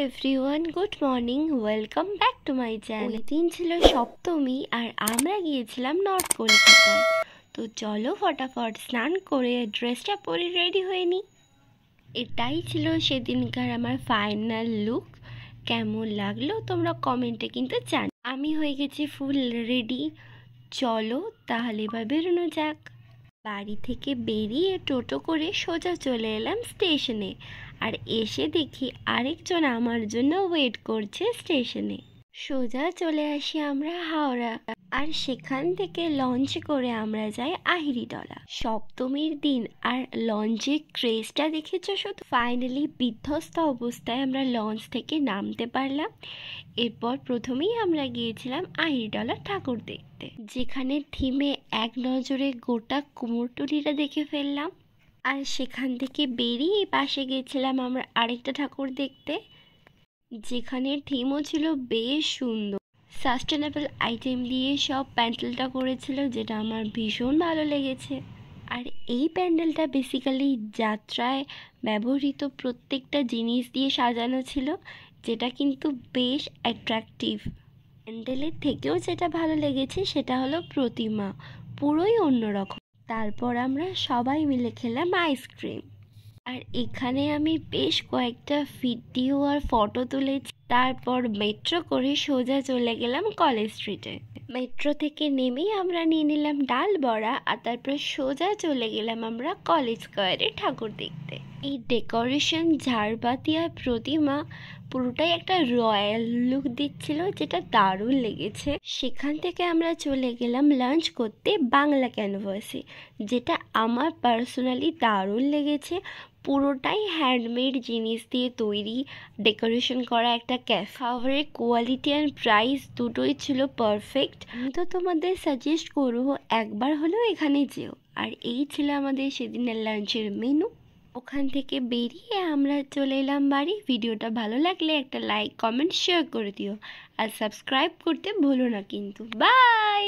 Everyone, good morning, welcome back to my channel. ওই দিন ছিল সপ্তমী আর আমরা গিয়েছিলাম নর্থ কলকাতায়। তো চলো ফটাফট স্নান করে ড্রেসটা পরে রেডি হয়ে নিই। এটাই ছিল সেদিনকার আমার ফাইনাল লুক। কেমন লাগলো তোমরা কমেন্টে কিন্তু জান। আমি হয়ে গেছি ফুল রেডি। চলো তাহলে এবার বেরোনো যাক। বাড়ি থেকে বেরিয়ে টোটো করে সোজা চলে এলাম স্টেশনে। আর এসে দেখি আরেকজন আমার জন্য ওয়েট করছে স্টেশনে। সোজা চলে আসি আমরা হাওড়া, আর সেখান থেকে লঞ্চ করে আমরা যাই আহিরিটলা। সপ্তমীর দিন আর লঞ্চের ক্রেজটা দেখেছো শুধু। ফাইনালি বিধ্বস্ত অবস্থায় আমরা লঞ্চ থেকে নামতে পারলাম। এরপর প্রথমেই আমরা গিয়েছিলাম আহিরিটলা ঠাকুর দেখতে, যেখানে থিমে এক নজরে গোটা কুমোরটুলিটা দেখে ফেললাম। আর সেখান থেকে বেরিয়ে পাশে গেছিলাম আমরা আরেকটা ঠাকুর দেখতে, যেখানে থিমও ছিল বেশ সুন্দর। সাস্টেনেবল আইটেম দিয়ে সব প্যান্ডেলটা করেছিল, যেটা আমার ভীষণ ভালো লেগেছে। আর এই প্যান্ডেলটা বেসিক্যালি যাত্রায় ব্যবহৃত প্রত্যেকটা জিনিস দিয়ে সাজানো ছিল, যেটা কিন্তু বেশ অ্যাট্রাকটিভ। প্যান্ডেলের থেকেও যেটা ভালো লেগেছে সেটা হলো প্রতিমা, পুরোই অন্যরকম। তারপর আমরা সবাই মিলে খেলাম আইসক্রিম। আর এখানে আমি বেশ কয়েকটা ভিডিও আর ফটো তুলেছি। তারপর মেট্রো করে সোজা চলে গেলাম কলেজ স্ট্রিটে। মেট্রো থেকে নেমেই আমরা নিয়ে নিলাম ডাল বড়া, আর তারপর সোজা চলে গেলাম আমরা কলেজ স্কোয়ারে ঠাকুর দেখতে। এই ডেকোরেশন, ঝাড়বাতি আর প্রতিমা পুরোটাই একটা রয়্যাল লুক দিচ্ছিল, যেটা দারুণ লেগেছে। সেখান থেকে আমরা চলে গেলাম লাঞ্চ করতে বাংলা ক্যানভাসে, যেটা আমার পার্সোনালি দারুণ লেগেছে। পুরোটাই হ্যান্ডমেড জিনিস দিয়ে তৈরি, ডেকোরেশন করা একটা ক্যাফে। খাবারের কোয়ালিটি অ্যান্ড প্রাইস দুটোই ছিল পারফেক্ট। আমি তো তোমাদের সাজেস্ট করবো একবার হলেও এখানে যেও। আর এই ছিল আমাদের সেদিনের লাঞ্চের মেনু। ওখান থেকে বেরিয়ে আমরা চলে এলাম বাড়ি। ভিডিওটা ভালো লাগলে একটা লাইক, কমেন্ট, শেয়ার করে দিও। আর সাবস্ক্রাইব করতে ভুলো না কিন্তু। বাই।